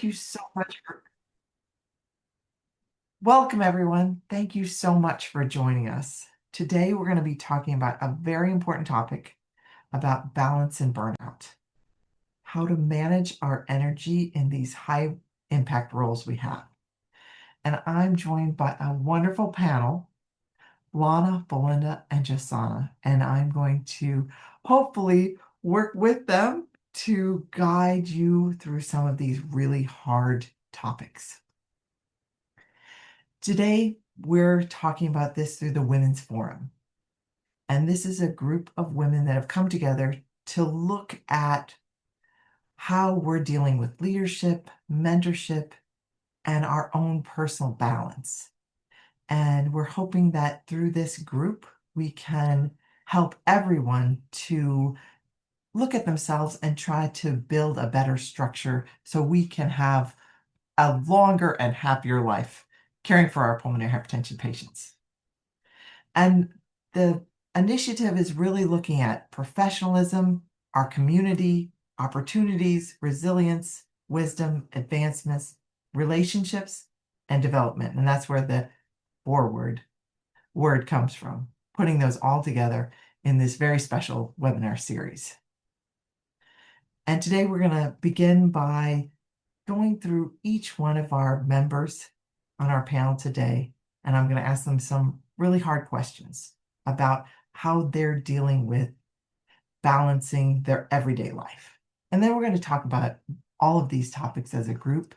you so much for welcome, everyone. Thank you so much for joining us. Today, we're going to be talking about a very important topic about balance and burnout, how to manage our energy in these high impact roles we have. And I'm joined by a wonderful panel, Lana, Belinda, and Josanna. And I'm going to hopefully work with them to guide you through some of these really hard topics. Today, we're talking about this through the Women's Forum. And this is a group of women that have come together to look at how we're dealing with leadership, mentorship, and our own personal balance. And we're hoping that through this group, we can help everyone to look at themselves and try to build a better structure so we can have a longer and happier life caring for our pulmonary hypertension patients. And the initiative is really looking at professionalism, our community, opportunities, resilience, wisdom, advancements, relationships, and development. And that's where the FORWARD word comes from, putting those all together in this very special webinar series. And today we're going to begin by going through each one of our members on our panel today, and I'm going to ask them some really hard questions about how they're dealing with balancing their everyday life. And then we're going to talk about all of these topics as a group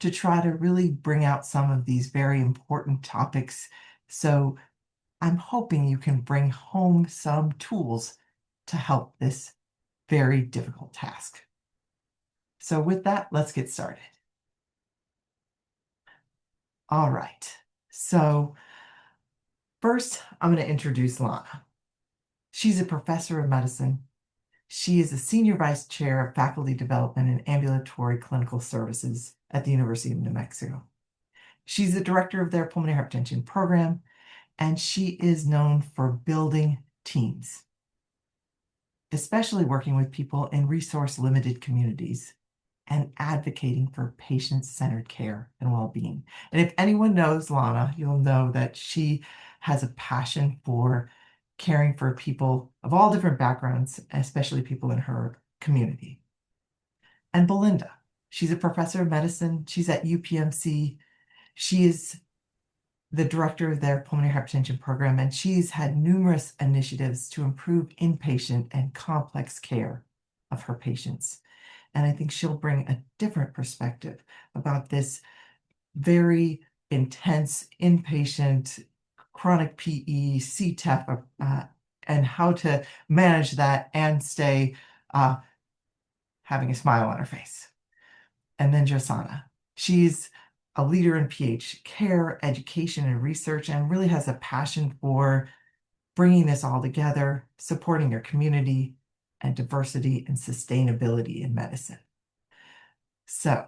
to try to really bring out some of these very important topics. So I'm hoping you can bring home some tools to help this very difficult task. So with that, let's get started. All right. So first, I'm going to introduce Lana. She's a professor of medicine. She is a senior vice chair of faculty development and ambulatory clinical services at the University of New Mexico. She's the director of their pulmonary hypertension program, and she is known for building teams, especially working with people in resource-limited communities and advocating for patient-centered care and well-being. And if anyone knows Lana, you'll know that she has a passion for caring for people of all different backgrounds, especially people in her community. And Belinda, she's a professor of medicine. She's at UPMC. She is the director of their pulmonary hypertension program, and she's had numerous initiatives to improve inpatient and complex care of her patients. And I think she'll bring a different perspective about this very intense inpatient chronic PE, CTEP, and how to manage that and stay having a smile on her face. And then Josanna, she's a leader in PH care, education, and research, and really has a passion for bringing this all together, supporting your community, and diversity and sustainability in medicine. So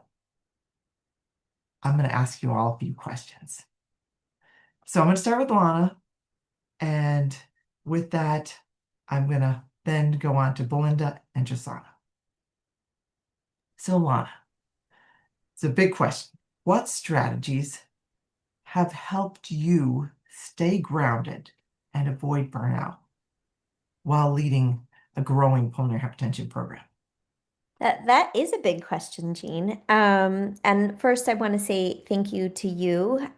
I'm going to ask you all a few questions. So I'm going to start with Lana, and with that, I'm going to then go on to Belinda and Josanna. So Lana, it's a big question. What strategies have helped you stay grounded and avoid burnout while leading a growing pulmonary hypertension program? That is a big question, Jean. And first, I want to say thank you to you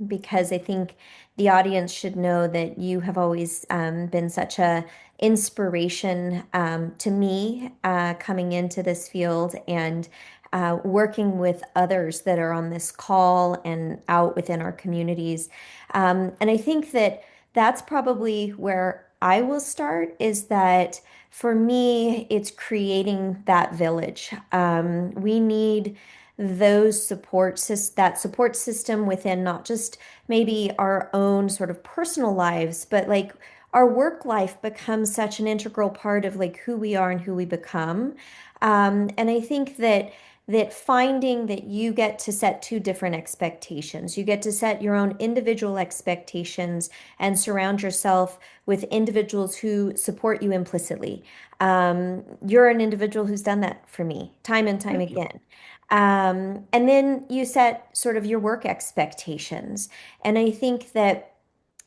because I think the audience should know that you have always been such a inspiration to me coming into this field and working with others that are on this call and out within our communities. And I think that that's probably where I will start is that. For me, it's creating that village. We need that support system within not just maybe our own sort of personal lives, but like our work life becomes such an integral part of like who we are and who we become. And I think that finding that you get to set two different expectations. You get to set your own individual expectations and surround yourself with individuals who support you implicitly. You're an individual who's done that for me time and time Thank you. again. And then you set sort of your work expectations. And I think that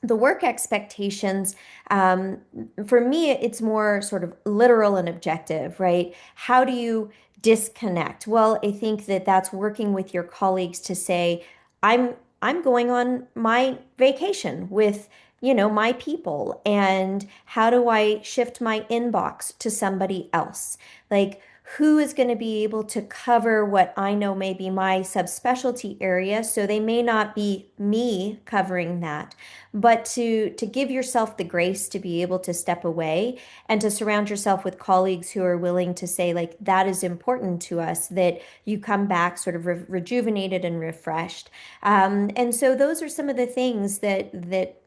the work expectations, um, for me, it's more sort of literal and objective, right? How do you disconnect? Well, I think that that's working with your colleagues to say, I'm I'm going on my vacation with, my people, and how do I shift my inbox to somebody else? Like, who is going to be able to cover what I know may be my subspecialty area? So they may not be me covering that, but to give yourself the grace to be able to step away and to surround yourself with colleagues who are willing to say, like, that is important to us, that you come back sort of rejuvenated and refreshed. And so those are some of the things that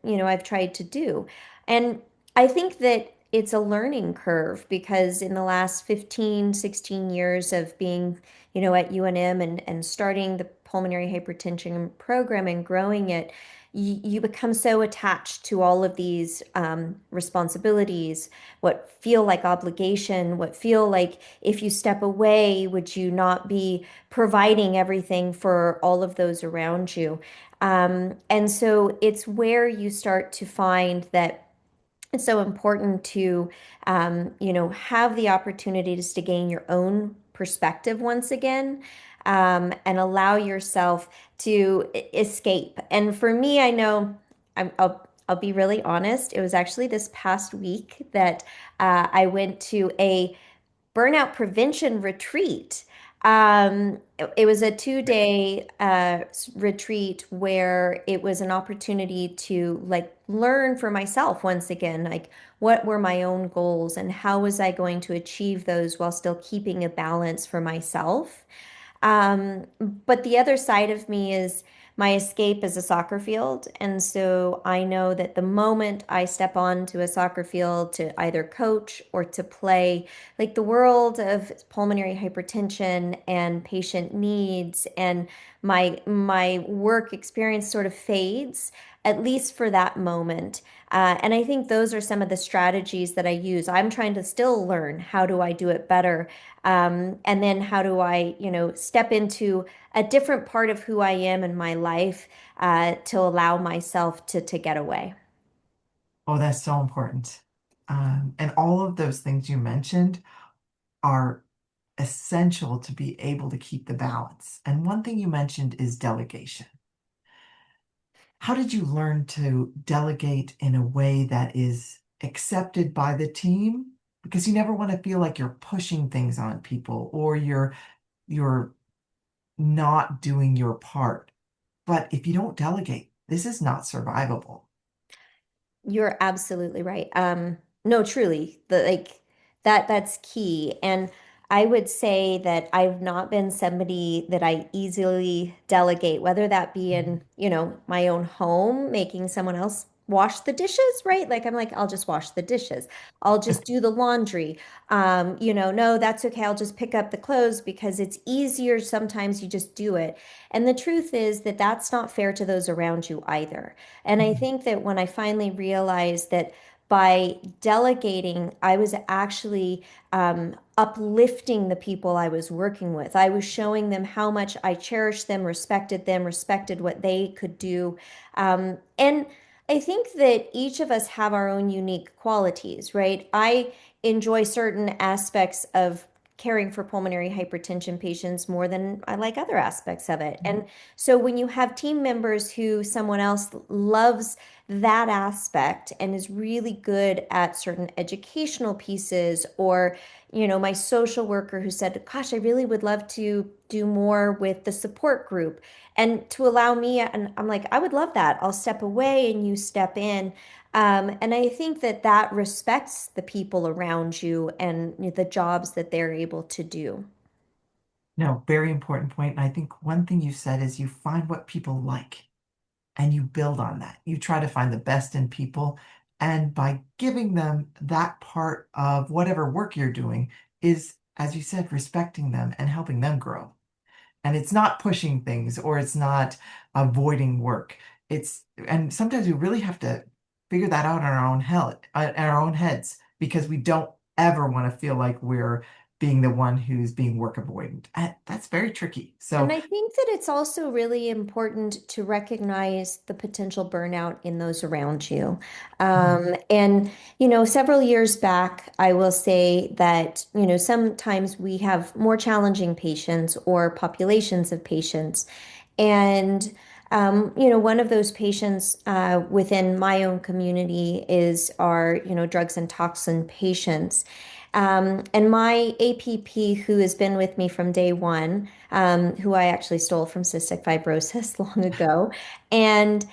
I've tried to do. And I think that it's a learning curve because in the last 15, 16 years of being, at UNM and starting the pulmonary hypertension program and growing it, you become so attached to all of these responsibilities, what feel like obligation, what feel like if you step away, would you not be providing everything for all of those around you? And so it's where you start to find that it's so important to, have the opportunities to gain your own perspective once again, and allow yourself to escape. And for me, I know I'll be really honest. It was actually this past week that I went to a burnout prevention retreat. It was a 2 day retreat where it was an opportunity to like learn for myself once again, like what were my own goals and how was I going to achieve those while still keeping a balance for myself. But the other side of me is my escape is a soccer field. And so I know that the moment I step onto a soccer field to either coach or to play, like the world of pulmonary hypertension and patient needs and my work experience sort of fades, at least for that moment. And I think those are some of the strategies that I use. I'm trying to still learn how do I do it better, and then how do I, step into a different part of who I am in my life to allow myself to get away. Oh, that's so important. And all of those things you mentioned are essential to be able to keep the balance. And one thing you mentioned is delegation. How did you learn to delegate in a way that is accepted by the team? Because you never want to feel like you're pushing things on people or you're not doing your part. But if you don't delegate, this is not survivable. You're absolutely right. No, truly, the like that's key. And I would say that I've not been somebody that I easily delegate, whether that be in, my own home, making someone else wash the dishes, right? Like I'm like, I'll just wash the dishes. I'll just do the laundry. No, that's okay. I'll just pick up the clothes because it's easier. Sometimes you just do it. And the truth is that that's not fair to those around you either. And I think that when I finally realized that by delegating, I was actually uplifting the people I was working with. I was showing them how much I cherished them, respected what they could do. And I think that each of us have our own unique qualities, right? I enjoy certain aspects of caring for pulmonary hypertension patients more than I like other aspects of it. And so when you have team members who someone else loves that aspect and is really good at certain educational pieces, or, my social worker who said, gosh, I really would love to do more with the support group and to allow me, and I'm like, I would love that. I'll step away and you step in. And I think that that respects the people around you and the jobs that they're able to do. No, very important point. And I think one thing you said is you find what people like and you build on that. You try to find the best in people. And by giving them that part of whatever work you're doing is, as you said, respecting them and helping them grow. And it's not pushing things or it's not avoiding work. And sometimes we really have to figure that out in our own heads, because we don't ever want to feel like we're being the one who's being work avoidant. That's very tricky. And So, I think that it's also really important to recognize the potential burnout in those around you. And, several years back, I will say that, sometimes we have more challenging patients or populations of patients. And, one of those patients within my own community is our, drugs and toxin patients. And my APP, who has been with me from day one, who I actually stole from cystic fibrosis long ago, and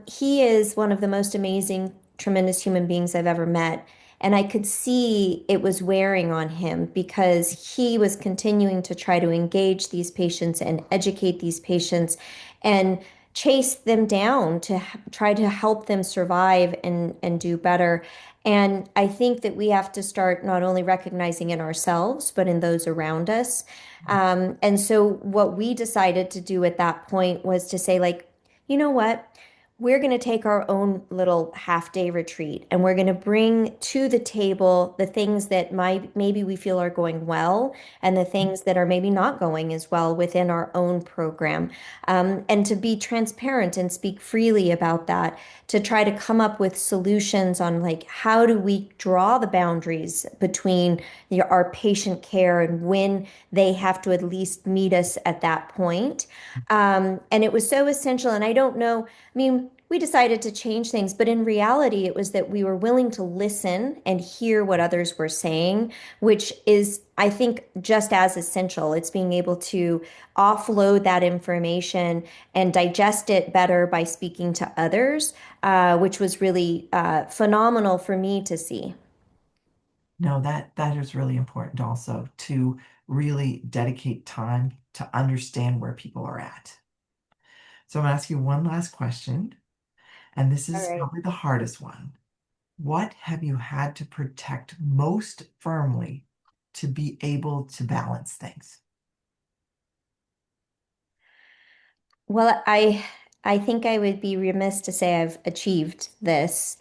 he is one of the most amazing, tremendous human beings I've ever met. And I could see it was wearing on him because he was continuing to try to engage these patients and educate these patients and chase them down to try to help them survive and do better. And I think that we have to start not only recognizing in ourselves, but in those around us. And so what we decided to do at that point was to say, like, you know what? We're going to take our own little half day retreat and we're going to bring to the table the things that maybe we feel are going well and the things that are maybe not going as well within our own program. And to be transparent and speak freely about that, to try to come up with solutions on like how do we draw the boundaries between our patient care and when they have to at least meet us at that point. And it was so essential. And I don't know, I mean, we decided to change things, but in reality, it was that we were willing to listen and hear what others were saying, which is, I think, just as essential. It's being able to offload that information and digest it better by speaking to others, which was really phenomenal for me to see. no, that is really important also to really dedicate time to understand where people are at. So I'm going to ask you one last question, and this All is right. probably the hardest one. What have you had to protect most firmly to be able to balance things? Well, I think I would be remiss to say I've achieved this,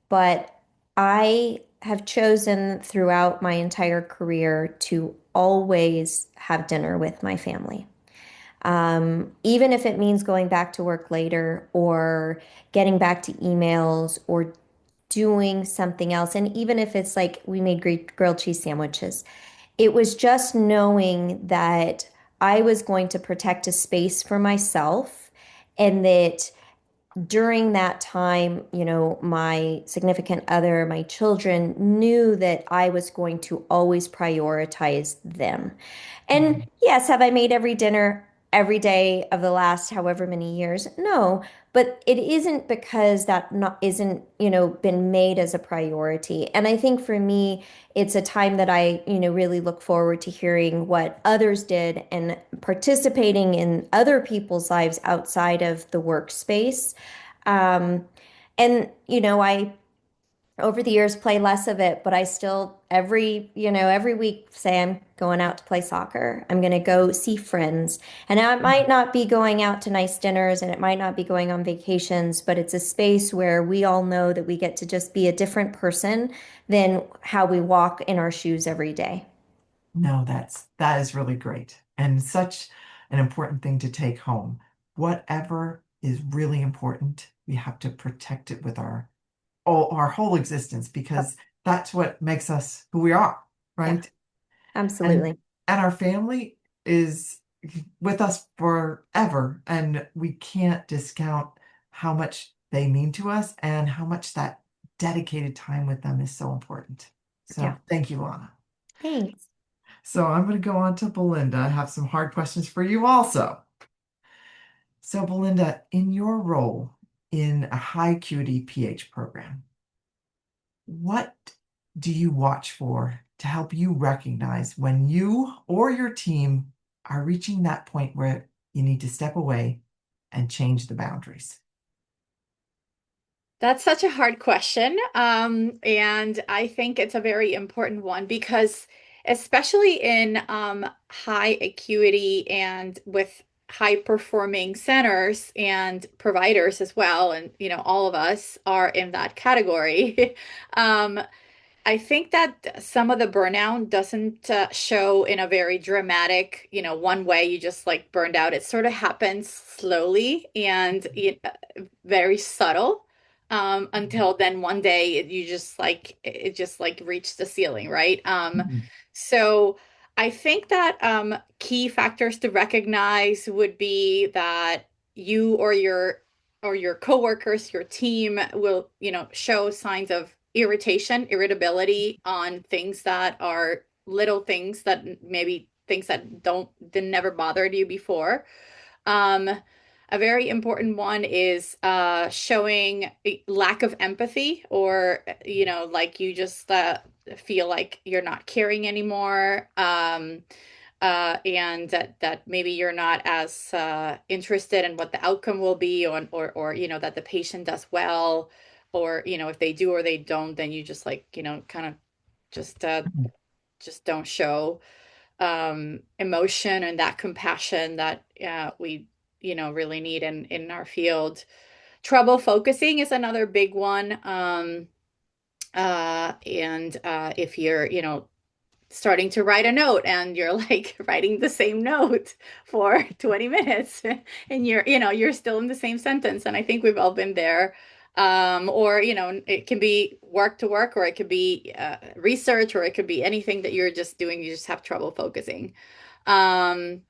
but I have chosen throughout my entire career to always have dinner with my family. Even if it means going back to work later or getting back to emails or doing something else. And even if it's like we made great grilled cheese sandwiches, it was just knowing that I was going to protect a space for myself and that during that time, my significant other, my children knew that I was going to always prioritize them. And yes, have I made every dinner every day of the last however many years? No, but it isn't because that not isn't, been made as a priority. And I think for me, it's a time that I, really look forward to hearing what others did and participating in other people's lives outside of the workspace. Um, and, I over the years play less of it, but I still every week say I'm going out to play soccer. I'm going to go see friends. And now it might not be going out to nice dinners and it might not be going on vacations, but it's a space where we all know that we get to just be a different person than how we walk in our shoes every day. No, that is really great and such an important thing to take home. Whatever is really important, we have to protect it with our whole existence because that's what makes us who we are, Yeah, right? And absolutely. and our family is with us forever, and we can't discount how much they mean to us and how much that dedicated time with them is so important. So Yeah. thank you, Lana. Thanks. So I'm going to go on to Belinda. I have some hard questions for you also. So, Belinda, in your role in a high acuity PH program, what do you watch for to help you recognize when you or your team are reaching that point where you need to step away and change the boundaries? That's such a hard question. And I think it's a very important one because, especially in high acuity and with high performing centers and providers as well, and all of us are in that category. um, I think that some of the burnout doesn't show in a very dramatic, one way you just like burned out. It sort of happens slowly and very subtle, until then one day you just like it just like reached the ceiling, right? Mhm. So I think that key factors to recognize would be that you or your coworkers, your team will, show signs of irritation, irritability on things that are little things that maybe things that didn't never bothered you before. Um, a very important one is showing a lack of empathy, or like you just feel like you're not caring anymore. And that maybe you're not as interested in what the outcome will be, or that the patient does well, or if they do or they don't, then you just like kind of just uh, Mhm. just don't show emotion and that compassion that we really need in our field. Trouble focusing is another big one. And if you're starting to write a note and you're like writing the same note for 20 minutes and you're still in the same sentence, and I think we've all been there. Or it can be work to work, or it could be research, or it could be anything that you're just doing, you just have trouble focusing. um,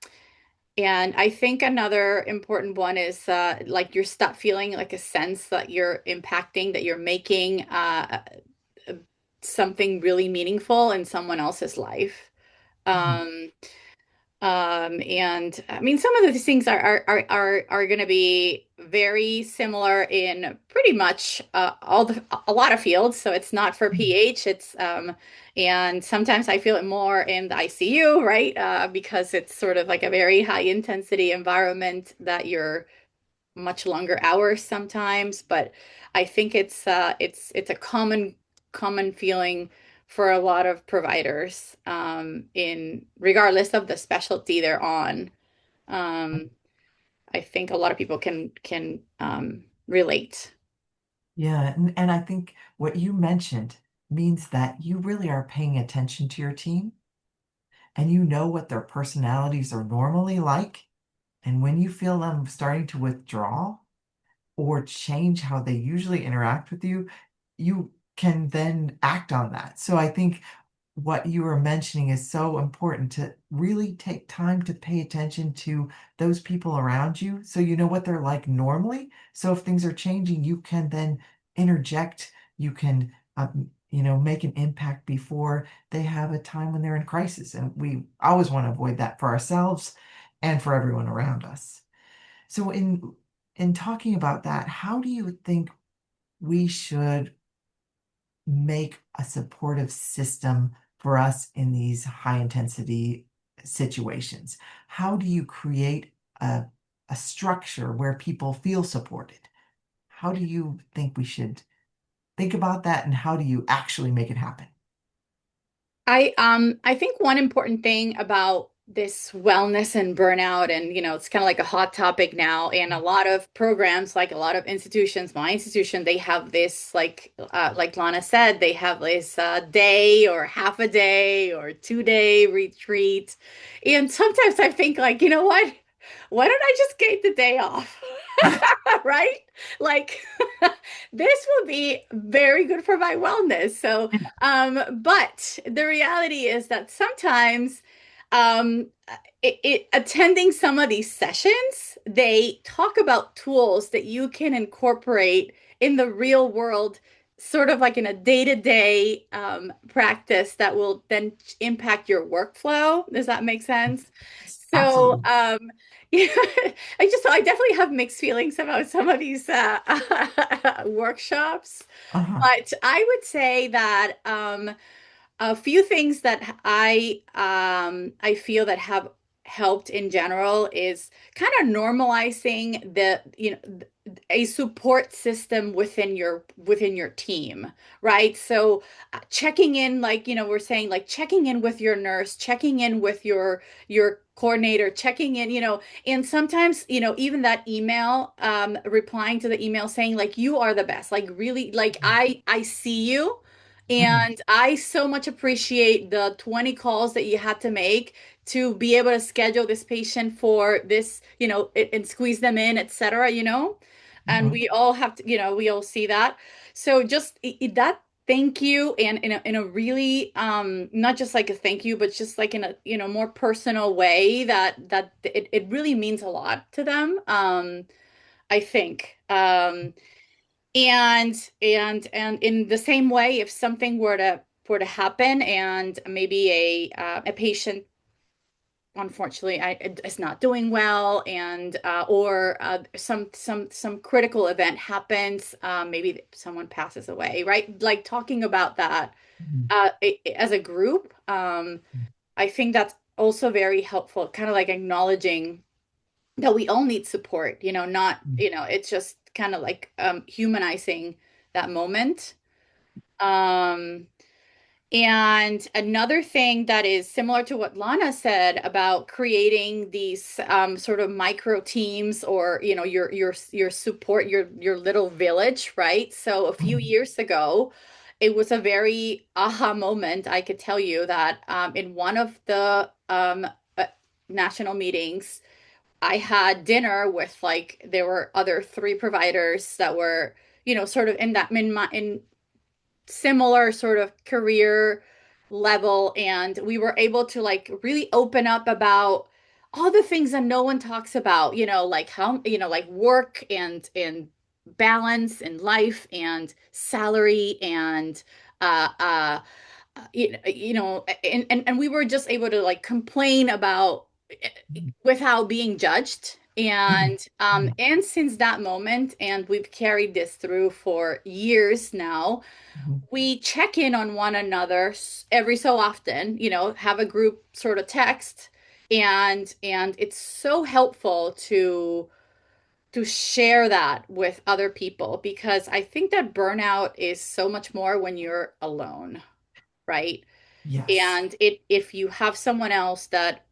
and I think another important one is like you stop feeling like a sense that you're impacting, that you're making something really meaningful in someone else's life. Mhm. Um, and I mean, some of these things are going to be very similar in pretty much a lot of fields. So it's not for Mhm. PH. And sometimes I feel it more in the ICU, right? Because it's sort of like a very high intensity environment that you're much longer hours sometimes. But I think it's a common feeling for a lot of providers, in regardless of the specialty they're on. Um, I think a lot of people can relate. Yeah, and I think what you mentioned means that you really are paying attention to your team and you know what their personalities are normally like. And when you feel them starting to withdraw or change how they usually interact with you, you can then act on that. So I think what you were mentioning is so important to really take time to pay attention to those people around you so you know what they're like normally. So if things are changing, you can then interject, you can make an impact before they have a time when they're in crisis. And we always want to avoid that for ourselves and for everyone around us. So in talking about that, how do you think we should make a supportive system for us in these high intensity situations? How do you create a structure where people feel supported? How do you think we should think about that, and how do you actually make it happen? I think one important thing about this wellness and burnout, and it's kind of like a hot topic now, and a lot of programs, like a lot of institutions, my institution, they have this like Lana said, they have this day or half a day or 2 day retreat. And sometimes I think like, what? Why don't I just get the day off? Right? Like this will be very good for my wellness. So but the reality is that sometimes um, attending some of these sessions, they talk about tools that you can incorporate in the real world, sort of like in a day-to-day practice that will then impact your workflow. Does that make sense? So, Absolutely. yeah, I definitely have mixed feelings about some of these workshops. Uh-huh. But I would say that a few things that I feel that have helped in general is kind of normalizing a support system within your team, right? So checking in, like we're saying, like checking in with your nurse, checking in with your coordinator, checking in, and sometimes even that email, replying to the email saying like you are the best, like really, like I see you Mhm. And I so much appreciate the 20 calls that you had to make to be able to schedule this patient for this, and squeeze them in, etc., and Mhm. we all have to, we all see that. So just that thank you, and in a really not just like a thank you, but just like in a more personal way, that it really means a lot to them. I think. And in the same way, if something were to happen and maybe a patient unfortunately is not doing well, and or some critical event happens, maybe someone passes away, right? Like talking about that Mhm. as a group, I think that's also very helpful, kind of like acknowledging that we all need support, not, Mhm. it's just kind of like humanizing that moment. Um, and another thing that is similar to what Lana said about creating these sort of micro teams, or your support, your little village, right? So a few Mhm. years ago, it was a very aha moment. I could tell you that in one of the uh, national meetings, I had dinner with, like, there were other three providers that were, sort of in that in similar sort of career level, and we were able to like really open up about all the things that no one talks about, like how, like work and balance and life and salary and uh uh and we were just able to like complain about without being judged. Mhm. And since that moment, and we've carried this through for years now, Mhm. we check in on one another every so often, have a group sort of text, and it's so helpful to share that with other people, because I think that burnout is so much more when you're alone, right? Yes. And if you have someone else that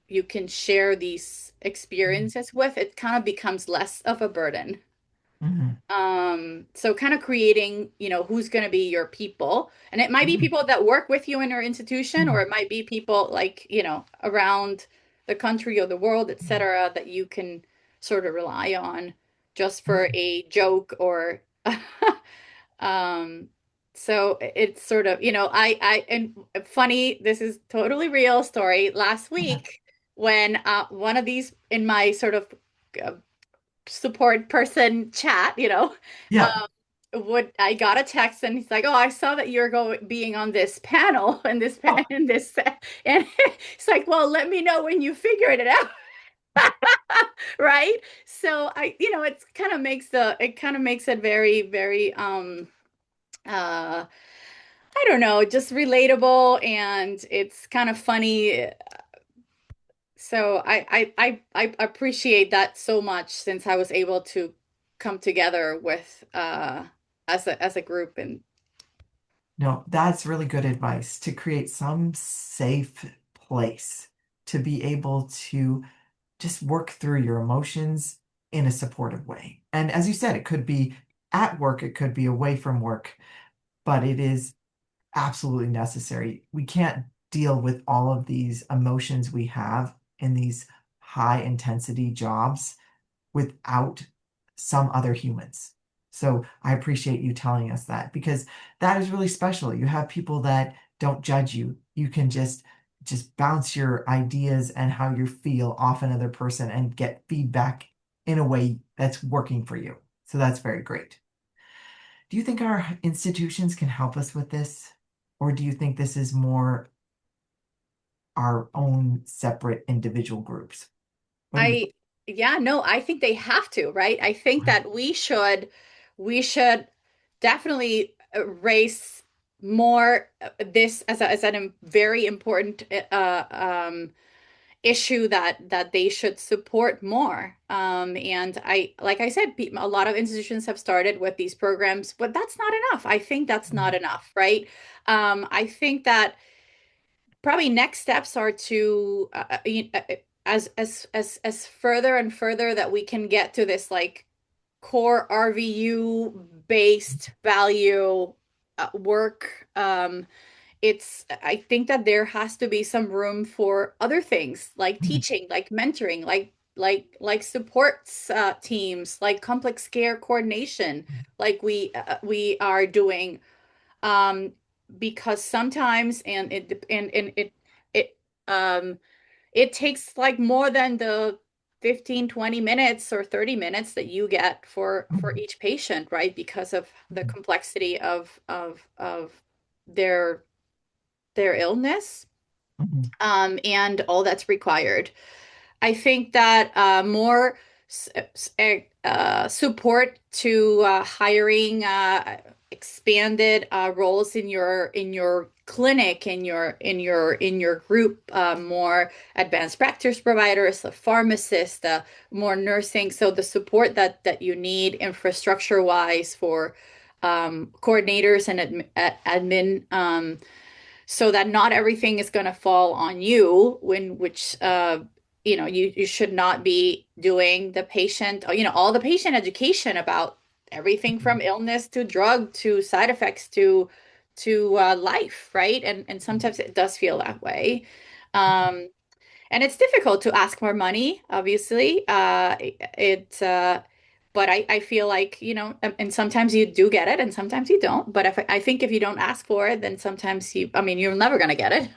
you can share these Mhm. experiences with, it kind of becomes less of a burden. Mhm. So kind of creating, who's going to be your people. And it might be Mhm. people that work with you in your institution, or Mhm. it might be people like, around the country or the world, Mhm. etc., that you can sort of rely on just for Mhm. a joke, or um so it's sort of, and funny, this is totally real story. Last Yeah. week, when one of these in my sort of uh, support person chat, Yeah. um, would I got a text, and he's like, "Oh, I saw that you're going being on this panel and this Oh, and this," and it's like, "Well, let me know when you figured it out." Right? So it kind of makes it very, very uh I don't know, just relatable, and it's kind of funny. So I appreciate that so much, since I was able to come together with as a group. And no, that's really good advice to create some safe place to be able to just work through your emotions in a supportive way. And as you said, it could be at work, it could be away from work, but it is absolutely necessary. We can't deal with all of these emotions we have in these high intensity jobs without some other humans. So I appreciate you telling us that, because that is really special. You have people that don't judge you. You can just bounce your ideas and how you feel off another person and get feedback in a way that's working for you. So that's very great. Do you think our institutions can help us with this? Or do you think this is more our own separate individual groups? What do you I yeah, no, I think they have to, right? I think think? that we should definitely raise more this as a very important issue, that they should support more. And like I said, a lot of institutions have started with these programs, but that's not enough. I think that's not enough, right? I think that probably next steps are to as further and further that we can get to this like core RVU based value work, I think that there has to be some room for other things like Mhm. teaching, like mentoring, like supports teams, like complex care coordination, like we are doing, um, because sometimes it um it takes like more than the 15, 20 minutes or 30 minutes that you get for Mhm. each patient, right? Because of the Mhm. complexity of their their illness, Mhm. and all that's required. I think that more support to hiring expanded roles in your clinic, in your group, more advanced practice providers, a pharmacist, more nursing. So the support that you need infrastructure wise for coordinators and admin. So that not everything is going to fall on you, when which you should not be doing the patient, all the patient education about everything from Mhm. illness to drug to side effects to life, right? And sometimes it does feel that way. um and it's difficult to ask more money, obviously. But I feel like, and sometimes you do get it and sometimes you don't. But I think if you don't ask for it, then sometimes I mean, you're never going to get it.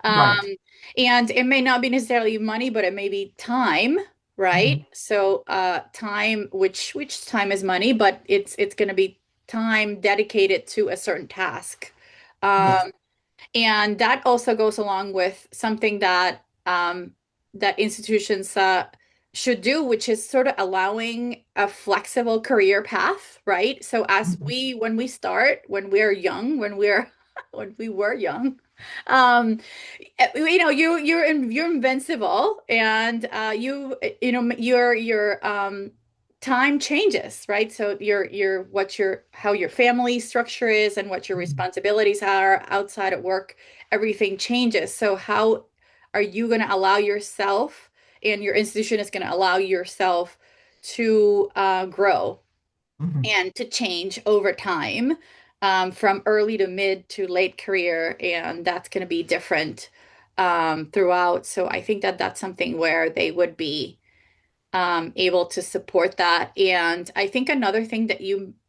Um, Right. and it may not be necessarily money, but it may be time, right? Mhm. So, time, which time is money, but it's going to be time dedicated to a certain task. Yes. Um, and that also goes along with something that institutions should do, which is sort of allowing a flexible career path, right? So Mhm. when we start, when we're young, when we were young, um, you're invincible, and your time changes, right? So how your family structure is and what your Mhm. responsibilities are outside of work, everything changes. So how are you going to allow yourself, and your institution is going to allow yourself to grow Mhm. and to change over time, from early to mid to late career, and that's going to be different throughout. So I think that that's something where they would be able to support that. And I think another thing that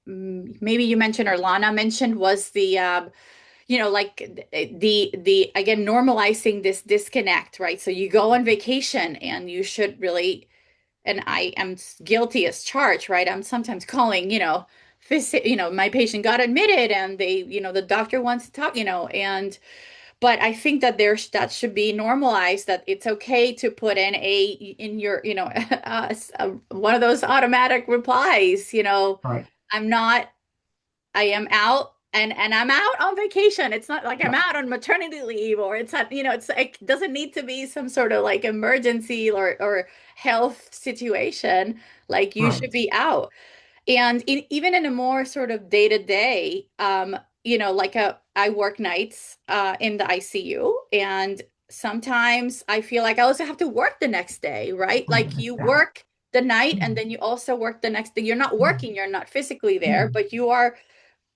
maybe you mentioned or Lana mentioned was like the again, normalizing this disconnect, right? So you go on vacation and you should really, and I am guilty as charged, right? I'm sometimes calling, my patient got admitted and the doctor wants to talk, but I think that that should be normalized, that it's okay to put in your, one of those automatic replies, Right. I'm not, I am out, and I'm out on vacation. It's not like I'm Yeah. out on maternity leave, or it's not, it doesn't need to be some sort of like emergency or health situation. Like you should Right. be out. And even in a more sort of day to day, I work nights in the ICU, and sometimes I feel like I also have to work the next day, right? Like you Yeah. work the night and Mhm. then you also work the next day. You're not Mhm. working, you're not physically there, Mhm. but you are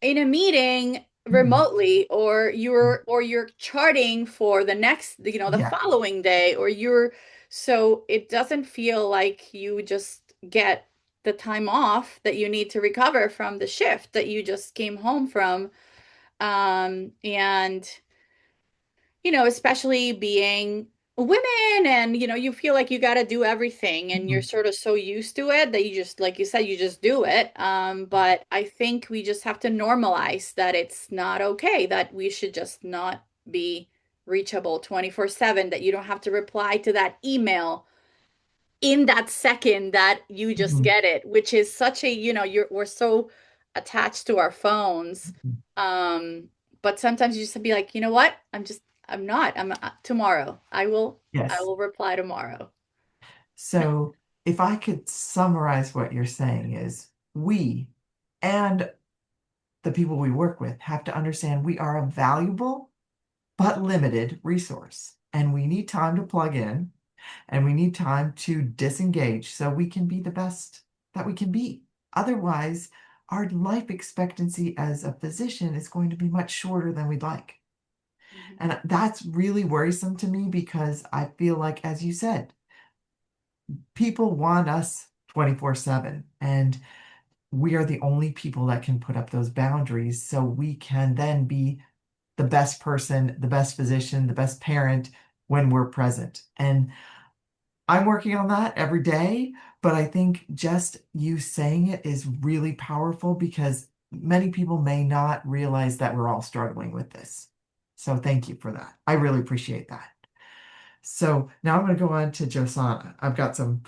in a meeting Mhm. remotely, or you're charting for the next, the Yeah. following day, or you're so it doesn't feel like you just get the time off that you need to recover from the shift that you just came home from. And especially being women, and you feel like you got to do everything, and you're Mhm. sort of so used to it that you just, like you said, you just do it. But I think we just have to normalize that it's not okay, that we should just not be reachable 24/7, that you don't have to reply to that email in that second that you just Mhm. get it, which is such a, we're so attached to our phones. Mhm. Um, but sometimes you just have to be like, you know what? I'm not, I'm tomorrow. I Yes. will reply tomorrow. So if I could summarize what you're saying is we and the people we work with have to understand we are a valuable but limited resource. And we need time to plug in and we need time to disengage so we can be the best that we can be. Otherwise, our life expectancy as a physician is going to be much shorter than we'd like. Mhm. And that's really worrisome to me because I feel like, as you said, people want us 24/7. And we are the only people that can put up those boundaries so we can then be the best person, the best physician, the best parent when we're present. And I'm working on that every day, but I think just you saying it is really powerful because many people may not realize that we're all struggling with this. So thank you for that. I really appreciate that. So now I'm going to go on to Josanna. I've got some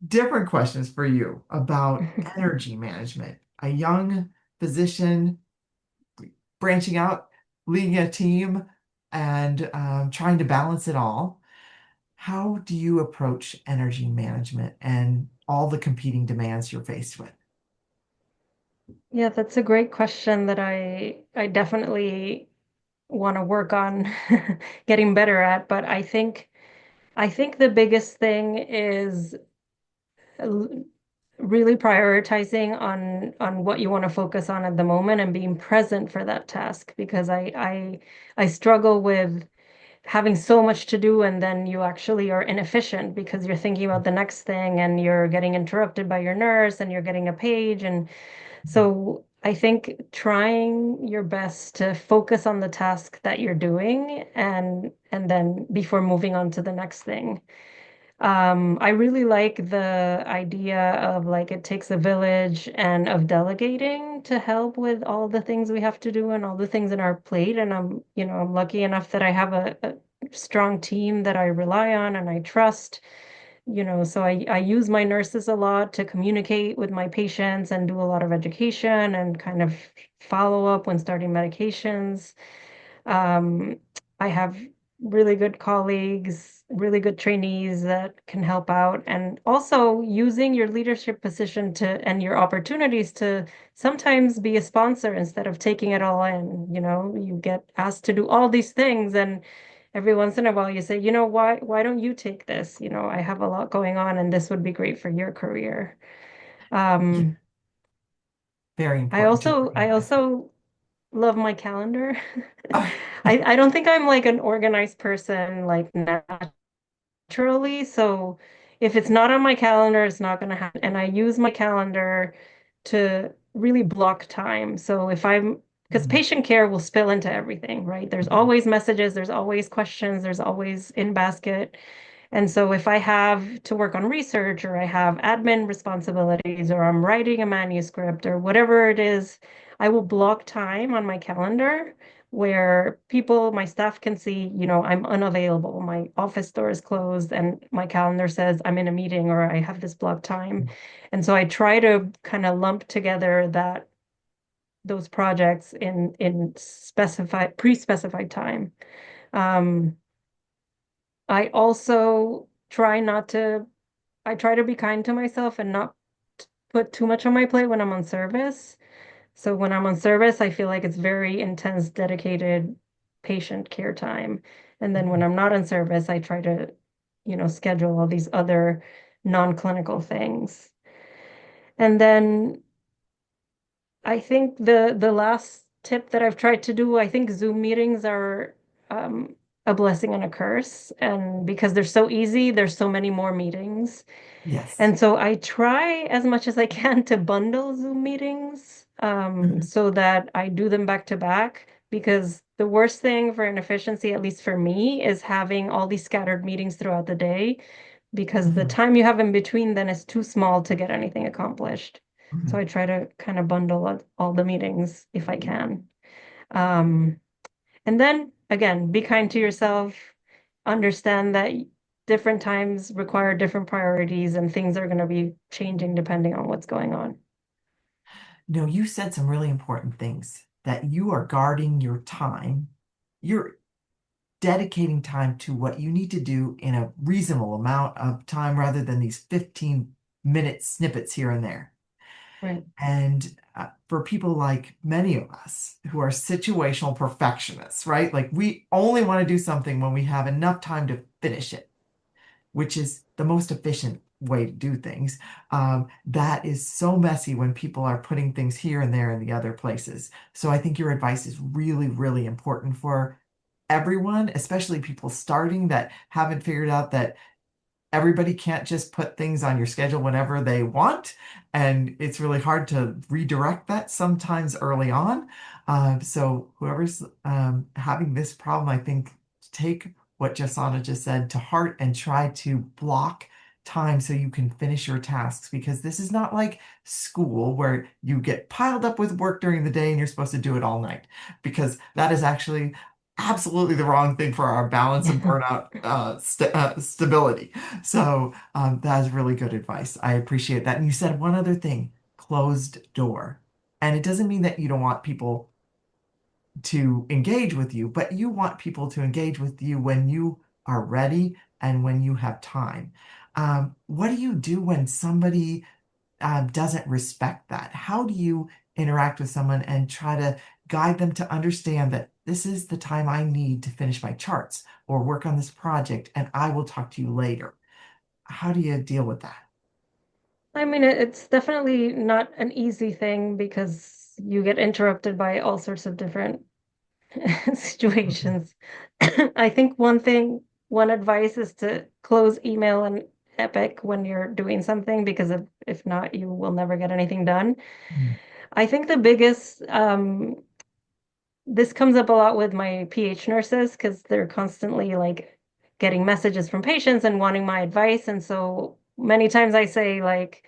different questions for you about energy management. A young physician branching out, leading a team, and trying to balance it all. How do you approach energy management and all the competing demands you're faced with? Yeah, that's a great question that I definitely want to work on getting better at, but I think the biggest thing is l- really prioritizing on what you want to focus on at the moment and being present for that task because I struggle with having so much to do and then you actually are inefficient because you're thinking about the next thing and you're getting interrupted by your nurse and you're getting a page and so I think trying your best to focus on the task that you're doing and then before moving on to the next thing. I really like the idea of like it takes a village and of delegating to help with all the things we have to do and all the things in our plate. And I'm lucky enough that I have a strong team that I rely on and I trust. So I use my nurses a lot to communicate with my patients and do a lot of education and kind of follow up when starting medications. Um, I have really good colleagues, really good trainees that can help out, and also using your leadership position to and your opportunities to sometimes be a sponsor instead of taking it all in. You get asked to do all these things, and every once in a while you say, why don't you take this? I have a lot going on, and this would be great for your career. Yeah, Um, very I important to also I recognize that. also love my calendar. Oh, I don't think I'm like an organized person like naturally. So if it's not on my calendar, it's not going to happen. And I use my calendar to really block time. So because mhm, patient care will spill into everything, right? There's mhm, always messages, there's always questions, there's always in basket. And so if I have to work on research or I have admin responsibilities or I'm writing a manuscript or whatever it is, I will block time on my calendar where my staff can see, I'm unavailable. My office door is closed and my calendar says I'm in a meeting or I have this block time. And so I try to kind of lump together those projects in specified pre-specified time. Um, I also I try to be kind to myself and not put too much on my plate when I'm on service. So when I'm on service, I feel like it's very intense, dedicated patient care time. And then when mhm. I'm not on service, I try to, schedule all these other non-clinical things. And then I think the last tip that I've tried to do, I think Zoom meetings are a blessing and a curse. And because they're so easy, there's so many more meetings. Yes. And so I try as much as I can to bundle Zoom meetings Mhm, so that I do them back to back. Because the worst thing for inefficiency, at least for me, is having all these scattered meetings throughout the day because the mhm, time you have in between then is too small to get anything accomplished. So mhm. I try to kind of bundle all the meetings if I can. Um, and then again, be kind to yourself, understand that different times require different priorities and things are going to be changing depending on what's going on. No, you said some really important things that you are guarding your time. You're dedicating time to what you need to do in a reasonable amount of time rather than these 15-minute snippets here and there. Right. And for people like many of us who are situational perfectionists, right? Like we only want to do something when we have enough time to finish it, which is the most efficient way to do things. That is so messy when people are putting things here and there and the other places. So I think your advice is really, really important for everyone, especially people starting that haven't figured out that everybody can't just put things on your schedule whenever they want. And it's really hard to redirect that sometimes early on. So whoever's having this problem, I think take what Josanna just said to heart and try to block time so you can finish your tasks, because this is not like school where you get piled up with work during the day and you're supposed to do it all night, because that is actually absolutely the wrong thing for our balance and burnout stability. So that is really good advice. I appreciate that. And you said one other thing, closed door. And it doesn't mean that you don't want people to engage with you, but you want people to engage with you when you are ready and when you have time. What do you do when somebody doesn't respect that? How do you interact with someone and try to guide them to understand that this is the time I need to finish my charts or work on this project, and I will talk to you later? How do you deal with that? I mean, it's definitely not an easy thing because you get interrupted by all sorts of different Mhm. situations. I think one advice is to close email and Epic when you're doing something, because if not, you will never get anything done. Mhm. I think the biggest, this comes up a lot with my PH nurses because they're constantly like getting messages from patients and wanting my advice. And so many times I say, like,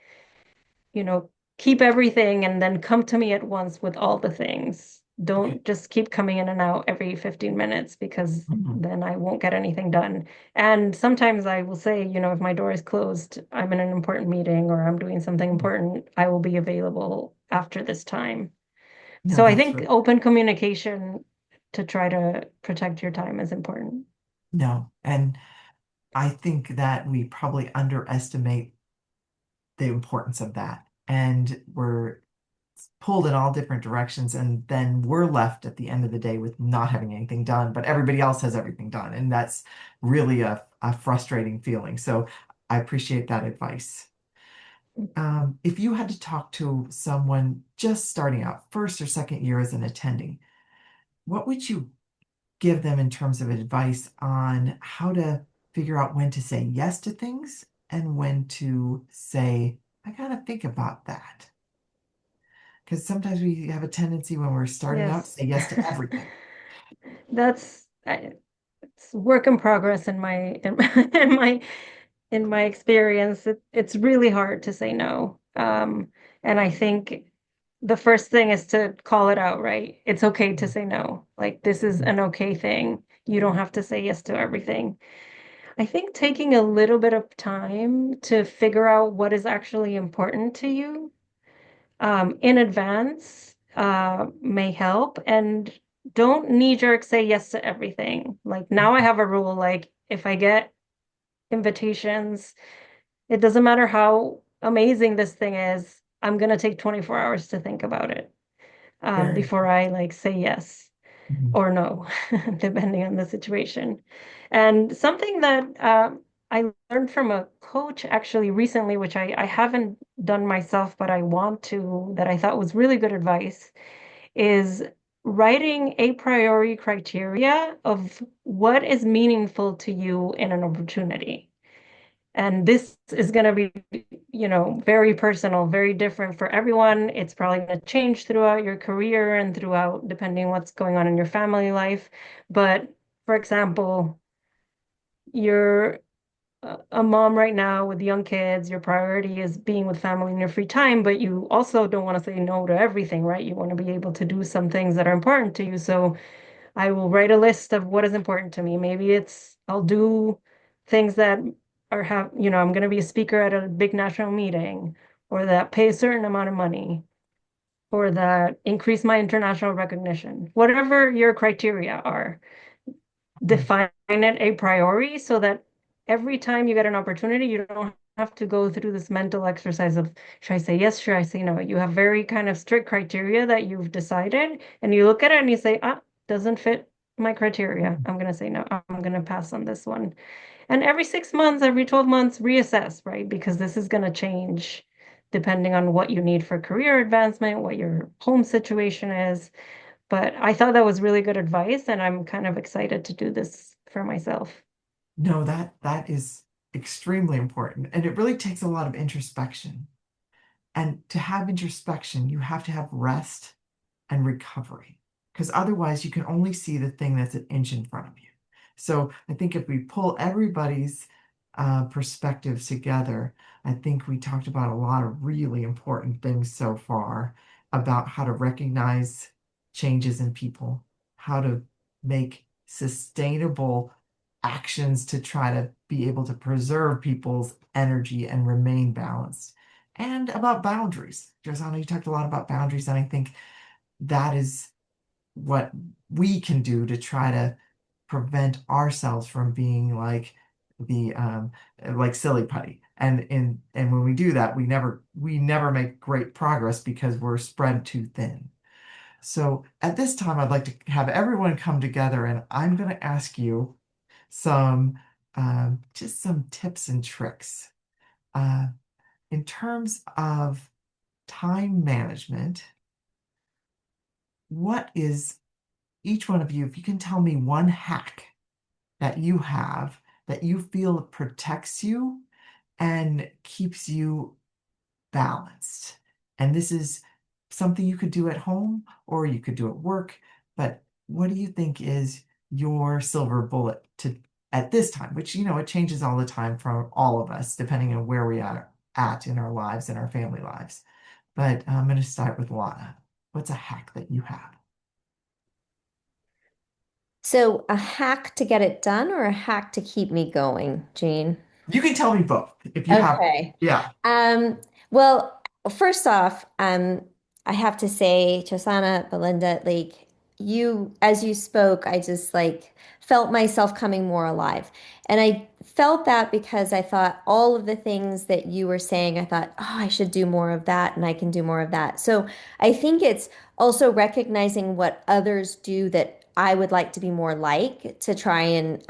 you know, keep everything and then come to me at once with all the things. Okay. Don't just keep coming in and out every 15 minutes because Mhm. then I won't get anything done. And sometimes I will say, if my door is closed, I'm in an important meeting or I'm doing something important, I will be available after this time. No, So I that's think really, open communication to try to protect your time is important. no. And I think that we probably underestimate the importance of that. And we're pulled in all different directions, and then we're left at the end of the day with not having anything done, but everybody else has everything done. And that's really a frustrating feeling. So I appreciate that advice. If you had to talk to someone just starting out, first or second year as an attending, what would you give them in terms of advice on how to figure out when to say yes to things and when to say, I gotta think about that? Because sometimes we have a tendency when we're starting out to Yes. say yes to everything. It's work in progress in my in my experience. It's really hard to say no. And I think the first thing is to call it out, right? It's okay to say no. Like, this is Mhm. an okay thing. You don't have to say yes to everything. I think taking a little bit of time to figure out what is actually important to you in advance may help. And don't knee-jerk say yes to everything. Like, now I have a rule, like, if I get invitations, it doesn't matter how amazing this thing is, I'm gonna take 24 hours to think about it Very. before I like say yes Mhm. or no, depending on the situation. And something that I learned from a coach actually recently, which I haven't done myself, but I want to, that I thought was really good advice, is writing a priori criteria of what is meaningful to you in an opportunity. And this is going to be, very personal, very different for everyone. It's probably going to change throughout your career and throughout, depending what's going on in your family life. But for example, you're a mom right now with young kids, your priority is being with family in your free time, but you also don't want to say no to everything, right? You want to be able to do some things that are important to you. So I will write a list of what is important to me. Maybe I'll do things that I'm going to be a speaker at a big national meeting, or that pay a certain amount of money, or that increase my international recognition. Whatever your criteria are, Mhm. define it a priority so that every time you get an opportunity, you don't have to go through this mental exercise of, should I say yes, should I say no? You have very kind of strict criteria that you've decided, and you look at it and you say, doesn't fit my criteria. I'm going to say no. I'm going to pass on this one. And every 6 months, every 12 months, reassess, right? Because this is going to change depending on what you need for career advancement, what your home situation is. But I thought that was really good advice, and I'm kind of excited to do this for myself. No, that is extremely important. And it really takes a lot of introspection. And to have introspection, you have to have rest and recovery, because otherwise you can only see the thing that's an inch in front of you. So I think if we pull everybody's perspectives together, I think we talked about a lot of really important things so far about how to recognize changes in people, how to make sustainable actions to try to be able to preserve people's energy and remain balanced, and about boundaries. Josanna, you talked a lot about boundaries, and I think that is what we can do to try to prevent ourselves from being the like silly putty. And when we do that, we never make great progress because we're spread too thin. So at this time, I'd like to have everyone come together, and I'm going to ask you some just some tips and tricks uh, in terms of time management. What is each one of you, if you can tell me one hack that you have that you feel protects you and keeps you balanced. And this is something you could do at home or you could do at work, but what do you think is your silver bullet to at this time, which it changes all the time for all of us, depending on where we are at in our lives and our family lives. But I'm going to start with Lana. What's a hack that you have? So a hack to get it done or a hack to keep me going, Jean? You can tell me both if you have. Okay. Yeah. Um, well, first off, I have to say, Josanna, Belinda, like as you spoke, I just like felt myself coming more alive. And I felt that because I thought all of the things that you were saying, I thought, oh, I should do more of that and I can do more of that. So I think it's also recognizing what others do that I would like to be more like to try and,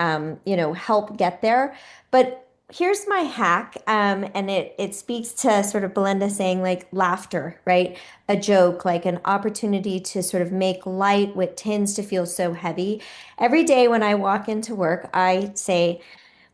help get there. But here's my hack, and it speaks to sort of Belinda saying like laughter, right? A joke, like an opportunity to sort of make light what tends to feel so heavy. Every day when I walk into work, I say,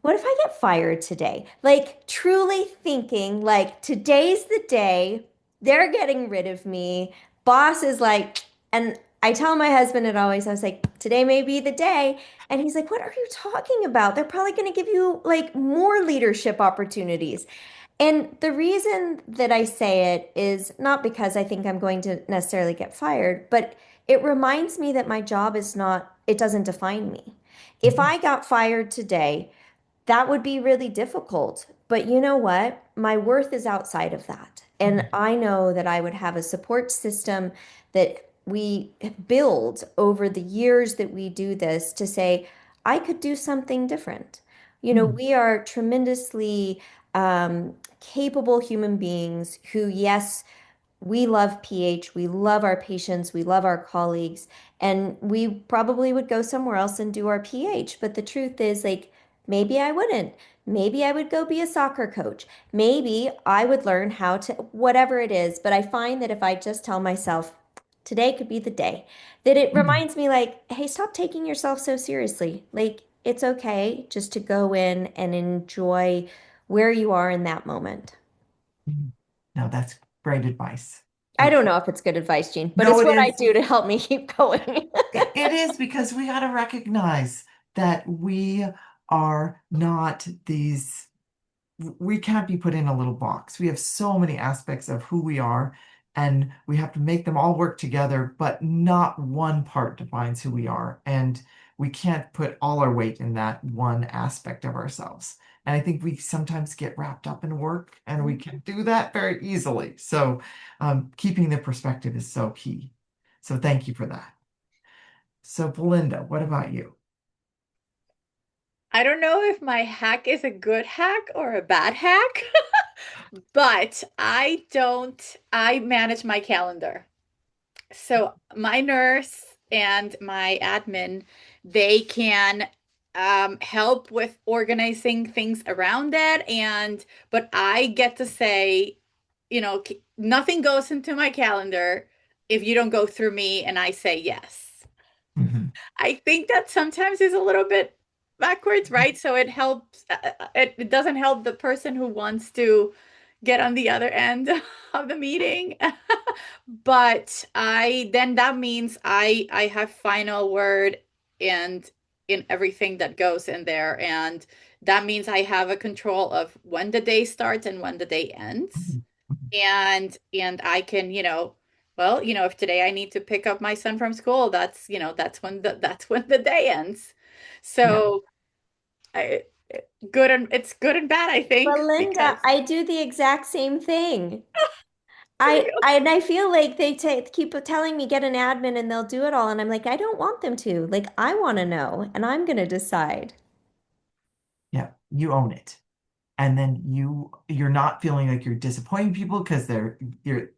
what if I get fired today? Like truly thinking like today's the day they're getting rid of me. Boss is like, and I tell my husband it always, I was like, today may be the day. And he's like, what are you talking about? They're probably going to give you like more leadership opportunities. And the reason that I say it is not because I think I'm going to necessarily get fired, but it reminds me that my job is not, it doesn't define me. If Mhm. I got fired today, that would be really difficult. But you know what? My worth is outside of that. And Mhm. I know that I would have a support system that we build over the years that we do this to say, I could do something different. Mhm. We are tremendously capable human beings who, yes, we love PH, we love our patients, we love our colleagues, and we probably would go somewhere else and do our PH. But the truth is, like, maybe I wouldn't. Maybe I would go be a soccer coach. Maybe I would learn how to, whatever it is. But I find that if I just tell myself, today could be the day, that it Mhm. reminds me, like, hey, stop taking yourself so seriously. Like, it's okay just to go in and enjoy where you are in that moment. Mhm. No, that's great advice. I That's don't know if it's good advice, Jean, but no, it's it what I is. do to help me keep going. It is because we got to recognize that we are not these, we can't be put in a little box. We have so many aspects of who we are, and we have to make them all work together, but not one part defines who we are. And we can't put all our weight in that one aspect of ourselves. And I think we sometimes get wrapped up in work, and we can do that very easily. So, keeping the perspective is so key. So, thank you for that. So, Belinda, what about you? I don't know if my hack is a good hack or a bad hack, but I manage my calendar. So my nurse and my admin, they can help with organizing things around that. But I get to say, nothing goes into my calendar if you don't go through me and I say yes. Mhm. I think that sometimes is a little bit backwards, right? So it helps, it doesn't help the person who wants to get on the other end of the meeting. But then that means I have final word and in everything that goes in there. And that means I have a control of when the day starts and when the day ends. And I can, well, if today I need to pick up my son from school, that's when the day ends. Yeah. So I it's good and bad, I think, because Belinda, I do the exact same thing. there you go. And I feel like they keep telling me get an admin and they'll do it all, and I'm like, I don't want them to. Like, I want to know, and I'm gonna decide. Yeah. You own it. And then you're not feeling like you're disappointing people because they're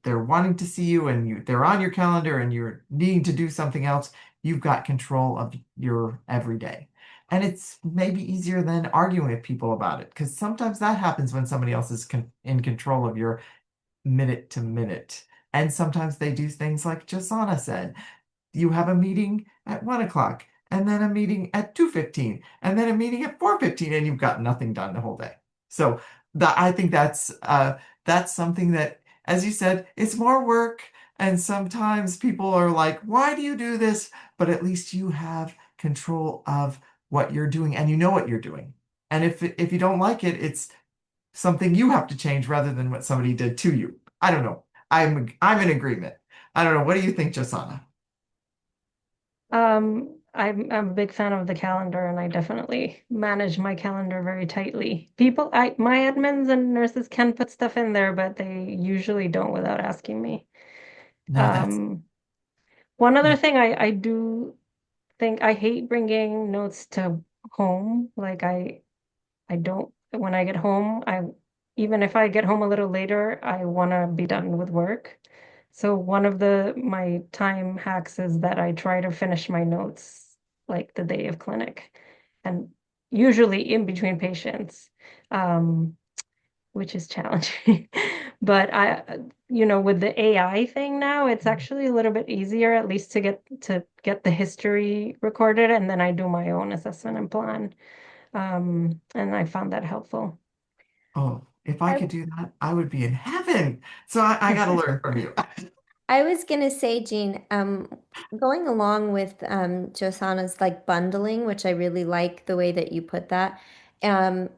wanting to see you and they're on your calendar and you're needing to do something else. You've got control of your everyday. And it's maybe easier than arguing with people about it because sometimes that happens when somebody else is in control of your minute to minute. And sometimes they do things like Josanna said. You have a meeting at 1 o'clock and then a meeting at 2:15 and then a meeting at 4:15 and you've got nothing done the whole day. So I think that's something that, as you said, it's more work. And sometimes people are like, why do you do this? But at least you have control of what you're doing and you know what you're doing. And if you don't like it, it's something you have to change rather than what somebody did to you. I don't know. I'm in agreement. I don't know. What do you think, Josanna? I'm a big fan of the calendar, and I definitely manage my calendar very tightly. My admins and nurses can put stuff in there, but they usually don't without asking me. No, that's Um, One other yeah. thing I do think I hate bringing notes to home. Like I don't, when I get home, even if I get home a little later, I want to be done with work. So one of my time hacks is that I try to finish my notes like the day of clinic and usually in between patients, um, which is challenging. But with the AI thing now, it's actually a little bit easier, at least to get the history recorded, and then I do my own assessment and plan. And I found that helpful. Oh, if I I could do that, I would be in heaven. So I got to learn from you. I was gonna say, Jean, going along with Josanna's like bundling, which I really like the way that you put that. Um,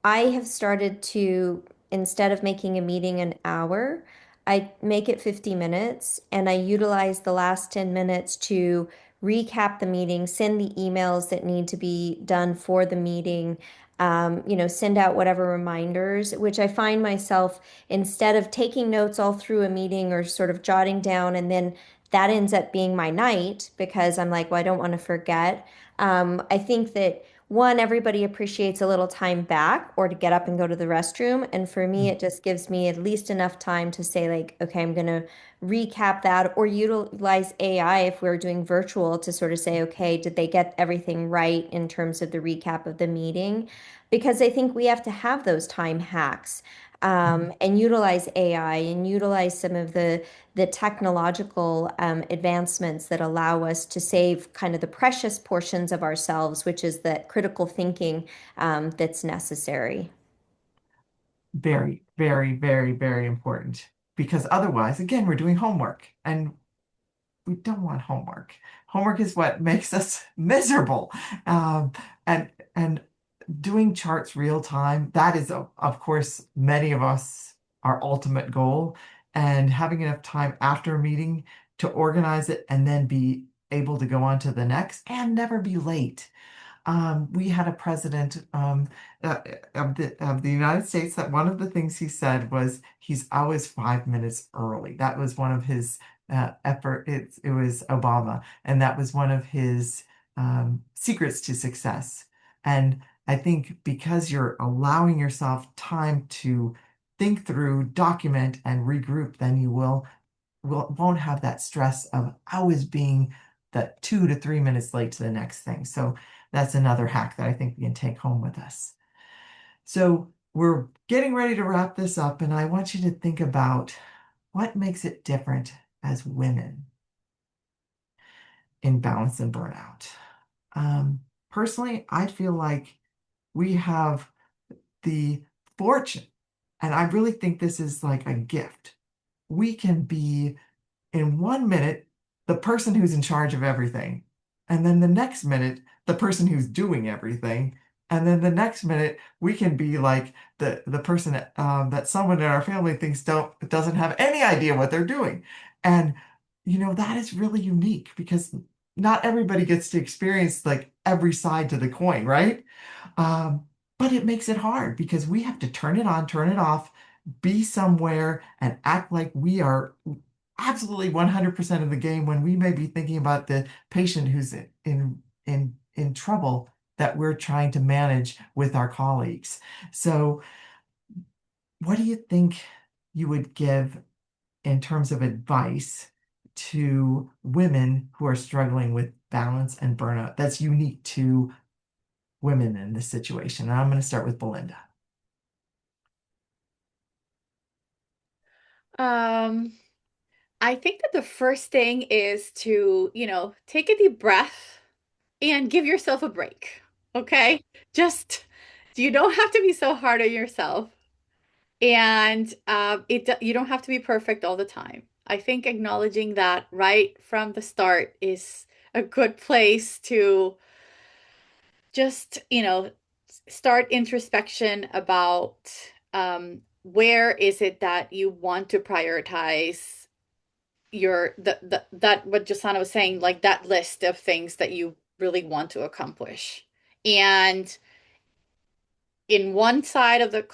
I have started to, instead of making a meeting an hour, I make it 50 minutes and I utilize the last 10 minutes to recap the meeting, send the emails that need to be done for the meeting, send out whatever reminders, which I find myself instead of taking notes all through a meeting or sort of jotting down and then that ends up being my night because I'm like, well, I don't want to forget. I think that one, everybody appreciates a little time back or to get up and go to the restroom. And for me, it just gives me at least enough time to say, like, okay, I'm going to recap that or utilize AI if we're doing virtual to sort of say, okay, did they get everything right in terms of the recap of the meeting? Because I think we have to have those time hacks and utilize AI and utilize some of the technological advancements that allow us to save kind of the precious portions of ourselves, which is that critical thinking that's necessary. Very, very, very, very important. Because otherwise, again, we're doing homework and we don't want homework. Homework is what makes us miserable. Um, and doing charts real time, that is, of course, many of us, our ultimate goal. And having enough time after a meeting to organize it and then be able to go on to the next and never be late. We had a president of the United States that one of the things he said was he's always 5 minutes early. That was one of his effort. It was Obama, and that was one of his secrets to success. And I think because you're allowing yourself time to think through, document, and regroup, then you won't have that stress of always being that 2 to 3 minutes late to the next thing. So that's another hack that I think we can take home with us. So we're getting ready to wrap this up, and I want you to think about what makes it different as women in balance and burnout. Personally, I feel like we have the fortune, and I really think this is like a gift. We can be in 1 minute the person who's in charge of everything, and then the next minute the person who's doing everything, and then the next minute we can be like the person that someone in our family thinks doesn't have any idea what they're doing. And that is really unique because not everybody gets to experience like every side to the coin, right? Um, but it makes it hard because we have to turn it on, turn it off, be somewhere and act like we are absolutely 100% of the game when we may be thinking about the patient who's in trouble that we're trying to manage with our colleagues. So what do you think you would give in terms of advice to women who are struggling with balance and burnout that's unique to women in this situation? And I'm going to start with Belinda. Um, I think that the first thing is to, take a deep breath and give yourself a break. Okay? Just you don't have to be so hard on yourself. And you don't have to be perfect all the time. I think acknowledging that right from the start is a good place to just, start introspection about where is it that you want to prioritize that what Josanna was saying, like that list of things that you really want to accomplish. And in one side of the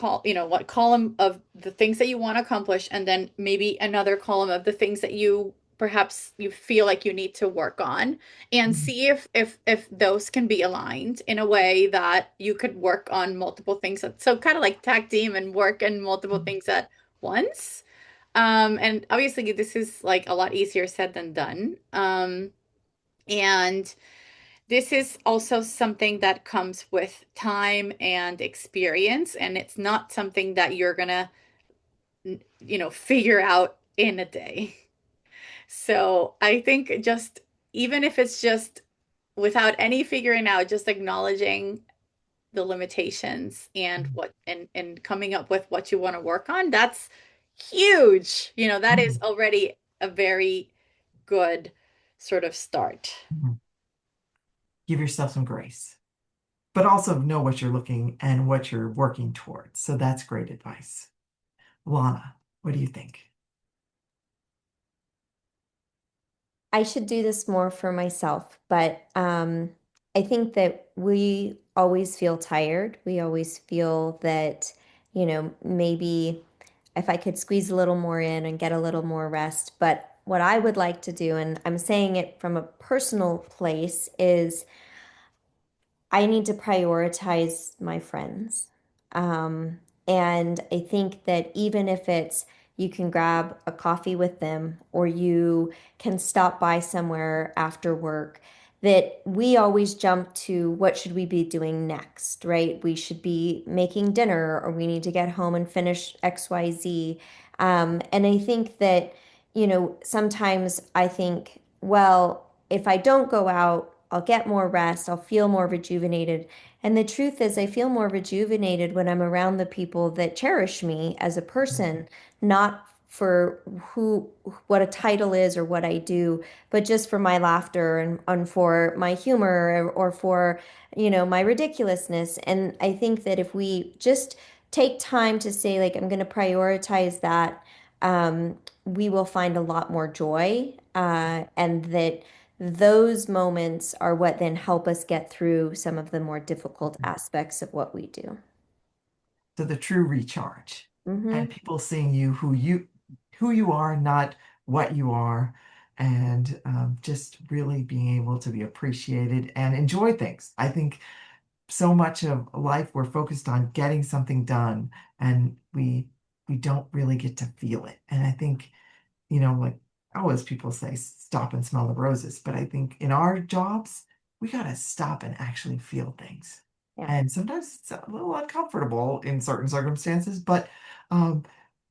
what column of the things that you want to accomplish, and then maybe another column of the things that you perhaps you feel like you need to work on, and Mhm. see if those can be aligned in a way that you could work on multiple things. So kind of like tag team and work on multiple things at once. And obviously this is like a lot easier said than done. And this is also something that comes with time and experience, and it's not something that you're gonna, figure out in a day. So I think just even if it's just without any figuring out, just acknowledging the limitations and and coming up with what you want to work on, that's huge. That is Mhm. already a very good sort of start. Mhm. Give yourself some grace, but also know what you're looking and what you're working towards. So that's great advice. Lana, what do you think? I should do this more for myself, but I think that we always feel tired. We always feel that, maybe if I could squeeze a little more in and get a little more rest. But what I would like to do, and I'm saying it from a personal place, is I need to prioritize my friends. Um, and I think that even if it's you can grab a coffee with them or you can stop by somewhere after work, that we always jump to what should we be doing next, right? We should be making dinner or we need to get home and finish XYZ. And I think that, sometimes I think, well, if I don't go out, I'll get more rest, I'll feel more rejuvenated. And the truth is, I feel more rejuvenated when I'm around the people that cherish me as a person, not for what a title is or what I do, but just for my laughter and for my humor or for, my ridiculousness. And I think that if we just take time to say, like, I'm going to prioritize that, we will find a lot more joy, and that those moments are what then help us get through some of the more difficult aspects of what we do. So the true recharge and Mm-hmm. people seeing you who you are, not what you are, and just really being able to be appreciated and enjoy things. I think so much of life we're focused on getting something done, and we don't really get to feel it. And I think, like always people say, stop and smell the roses. But I think in our jobs, we got to stop and actually feel things. Yeah. And sometimes it's a little uncomfortable in certain circumstances, um,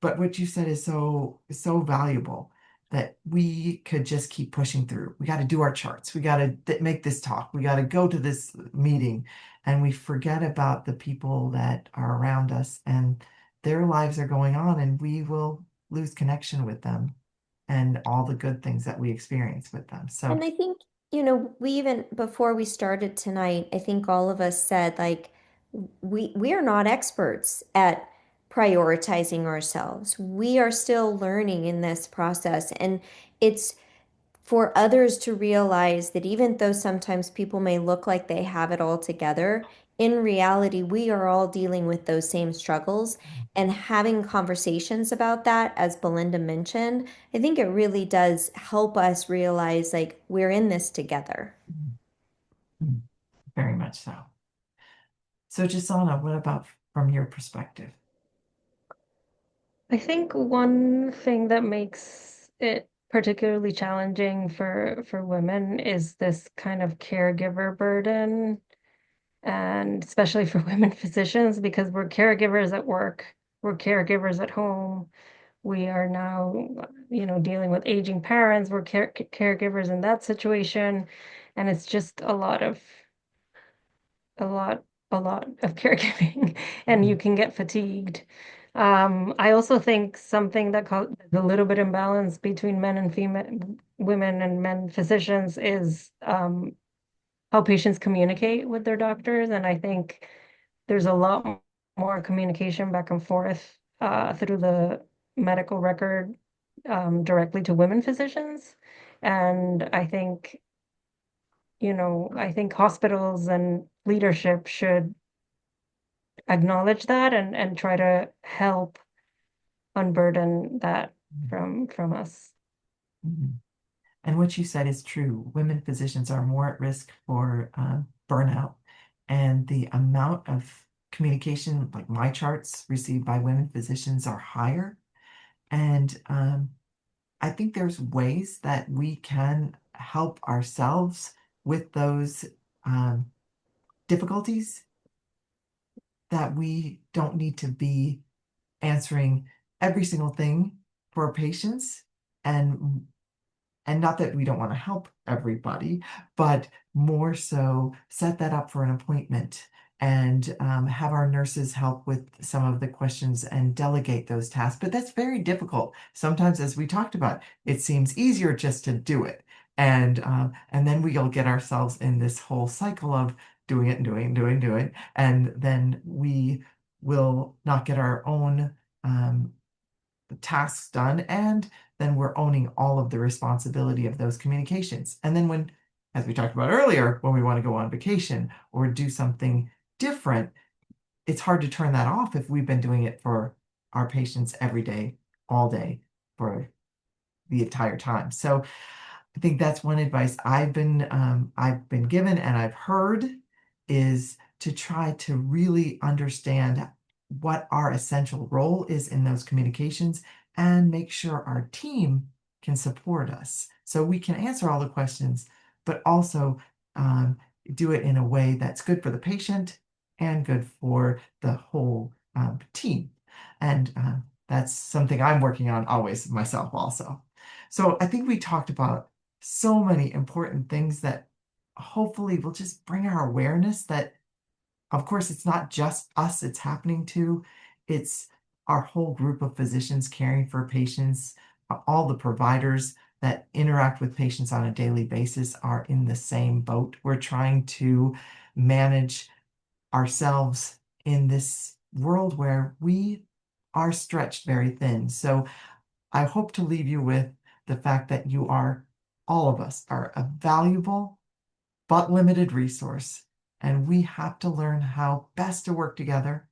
but what you said is so valuable that we could just keep pushing through. We got to do our charts. We got to make this talk. We got to go to this meeting, and we forget about the people that are around us and their lives are going on, and we will lose connection with them and all the good things that we experience with them. So, And I think, we even before we started tonight, I think all of us said like we are not experts at prioritizing ourselves. We are still learning in this process. And it's for others to realize that even though sometimes people may look like they have it all together, in reality, we are all dealing with those same struggles. And having conversations about that, as Belinda mentioned, I think it really does help us realize like we're in this together. very much so. So, Josanna, what about from your perspective? I think one thing that makes it particularly challenging for women is this kind of caregiver burden, and especially for women physicians, because we're caregivers at work, we're caregivers at home. We are now, dealing with aging parents, we're caregivers in that situation, and it's just a lot, a lot of caregiving, and you can get fatigued. I also think something that called the little bit imbalance between men and female women and men physicians is how patients communicate with their doctors, and I think there's a lot more communication back and forth through the medical record directly to women physicians, and I think hospitals and leadership should acknowledge that and try to help unburden that from us. Mhm. And what you said is true. Women physicians are more at risk for burnout, and the amount of communication, like my charts received by women physicians, are higher. And I think there's ways that we can help ourselves with those um, difficulties, that we don't need to be answering every single thing for patients, and not that we don't want to help everybody, but more so set that up for an appointment, and have our nurses help with some of the questions and delegate those tasks. But that's very difficult. Sometimes, as we talked about, it seems easier just to do it. And then we'll get ourselves in this whole cycle of doing it and doing, and then we will not get our own tasks done, and then we're owning all of the responsibility of those communications. And then when, as we talked about earlier, when we want to go on vacation or do something different, it's hard to turn that off if we've been doing it for our patients every day, all day, for the entire time. So I think that's one advice I've been given and I've heard, is to try to really understand what our essential role is in those communications and make sure our team can support us so we can answer all the questions, but also um, do it in a way that's good for the patient and good for the whole team. And that's something I'm working on always myself also. So I think we talked about so many important things that hopefully will just bring our awareness that, of course, it's not just us it's happening to, it's our whole group of physicians caring for patients. All the providers that interact with patients on a daily basis are in the same boat. We're trying to manage ourselves in this world where we are stretched very thin. So I hope to leave you with the fact that all of us are a valuable but limited resource, and we have to learn how best to work together.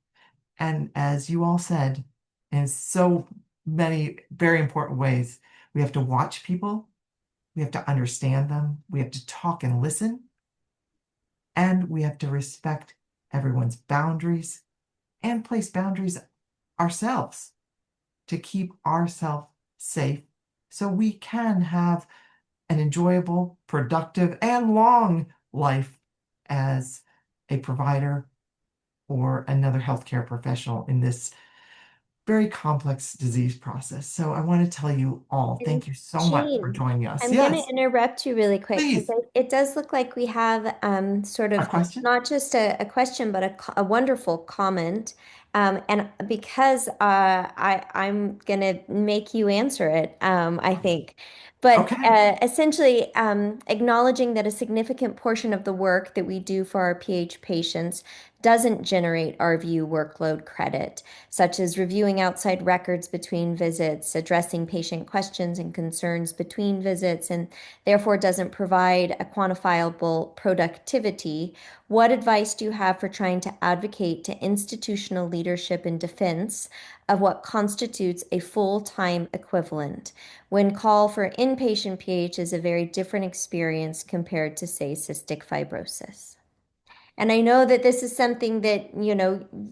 And as you all said, in so many very important ways, we have to watch people, we have to understand them, we have to talk and listen, and we have to respect everyone's boundaries and place boundaries ourselves to keep ourselves safe so we can have an enjoyable, productive, and long life as a provider or another healthcare professional in this very complex disease process. So I want to tell you all, And thank you so much for Jean, joining us. I'm going to Yes, interrupt you really quick because please. it does look like we have sort A of question? not just a question, but a wonderful comment. And because I'm going to make you answer it, I think. But Okay. essentially, acknowledging that a significant portion of the work that we do for our PH patients doesn't generate our view workload credit, such as reviewing outside records between visits, addressing patient questions and concerns between visits, and therefore doesn't provide a quantifiable productivity. What advice do you have for trying to advocate to institutional leadership in defense of what constitutes a full-time equivalent when call for inpatient PH is a very different experience compared to, say, cystic fibrosis? And I know that this is something that,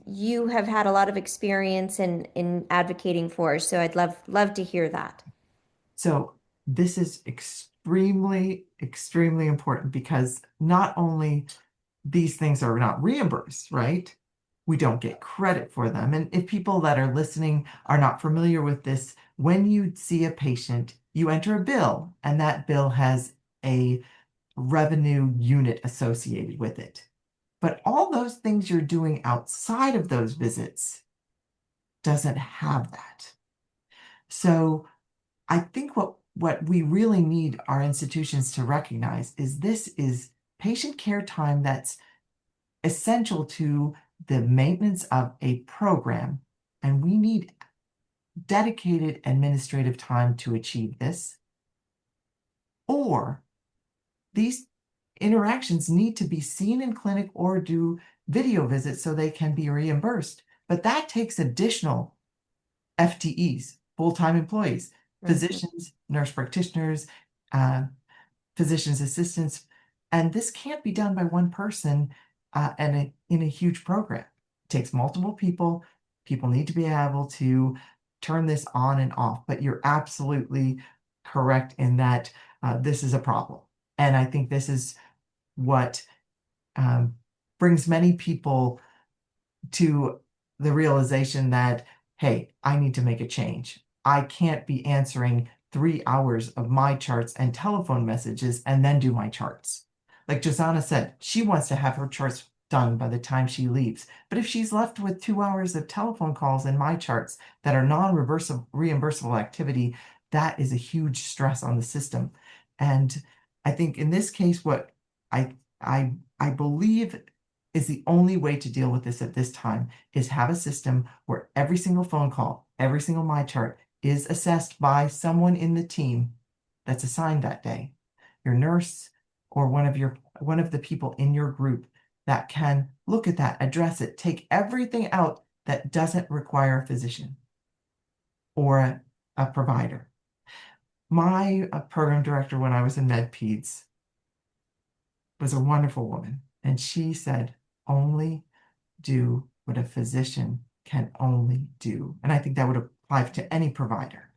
you have had a lot of experience in advocating for, so I'd love to hear that. So this is extremely, extremely important because not only these things are not reimbursed, right? We don't get credit for them. And if people that are listening are not familiar with this, when you see a patient, you enter a bill, and that bill has a revenue unit associated with it. But all those things you're doing outside of those visits doesn't have that. So I think what we really need our institutions to recognize is this is patient care time that's essential to the maintenance of a program, and we need dedicated administrative time to achieve this. Or these interactions need to be seen in clinic or do video visits so they can be reimbursed. But that takes additional FTEs, full-time employees, physicians, nurse practitioners, uh, physician's assistants, and this can't be done by one person in a huge program. It takes multiple people. People need to be able to turn this on and off, but you're absolutely correct in that this is a problem. And I think this is what brings many people to the realization that, hey, I need to make a change. I can't be answering 3 hours of my charts and telephone messages and then do my charts. Like Josanna said, she wants to have her charts done by the time she leaves. But if she's left with 2 hours of telephone calls and my charts that are non-reimbursable activity, that is a huge stress on the system. And I think in this case, what I I believe is the only way to deal with this at this time is have a system where every single phone call, every single my chart is assessed by someone in the team that's assigned that day, your nurse or one of the people in your group that can look at that, address it, take everything out that doesn't require a physician or a provider. My program director when I was in Med Peds was a wonderful woman, and she said, only do what a physician can only do. And I think that would apply to any provider.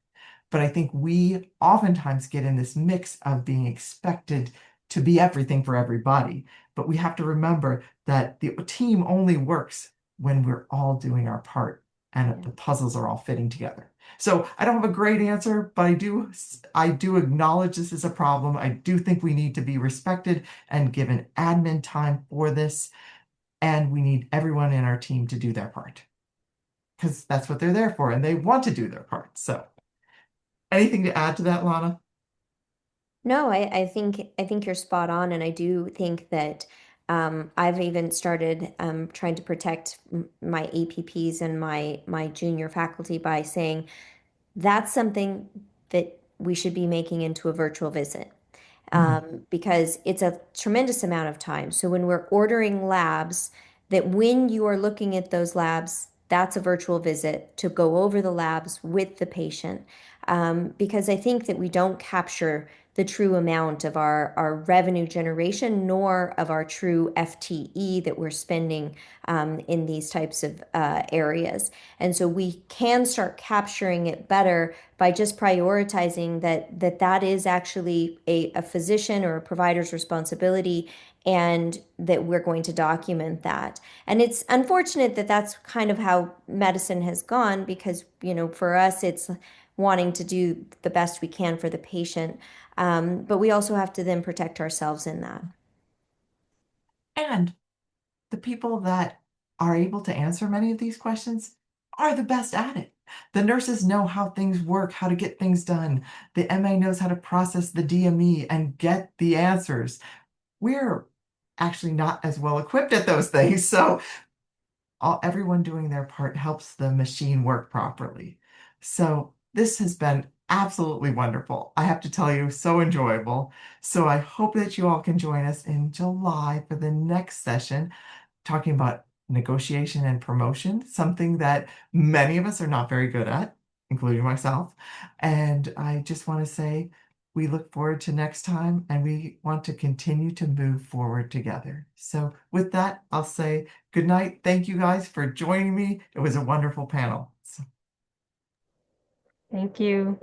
But I think we oftentimes get in this mix of being expected to be everything for everybody. But we have to remember that the team only works when we're all doing our part and the puzzles are all fitting together. So I don't have a great answer, but I do acknowledge this is a problem. I do think we need to be respected and given admin time for this. And we need everyone in our team to do their part because that's what they're there for and they want to do their part. So anything to add to that, Lana? No, I think you're spot on, and I do think that I've even started trying to protect my APPs and my junior faculty by saying that's something that we should be making into a virtual visit. Because it's a tremendous amount of time. So when we're ordering labs, that when you are looking at those labs, that's a virtual visit to go over the labs with the patient. Because I think that we don't capture the true amount of our revenue generation, nor of our true FTE that we're spending in these types of areas. And so we can start capturing it better by just prioritizing that is actually a physician or a provider's responsibility, and that we're going to document that. And it's unfortunate that that's kind of how medicine has gone, because, for us, it's wanting to do the best we can for the patient. But we also have to then protect ourselves in that. And the people that are able to answer many of these questions are the best at it. The nurses know how things work, how to get things done. The MA knows how to process the DME and get the answers. We're actually not as well equipped at those things. So everyone doing their part helps the machine work properly. So this has been absolutely wonderful. I have to tell you, so enjoyable. So I hope that you all can join us in July for the next session, talking about negotiation and promotion, something that many of us are not very good at, including myself. And I just want to say, we look forward to next time, and we want to continue to move forward together. So with that, I'll say good night. Thank you guys for joining me. It was a wonderful panel. Thank you.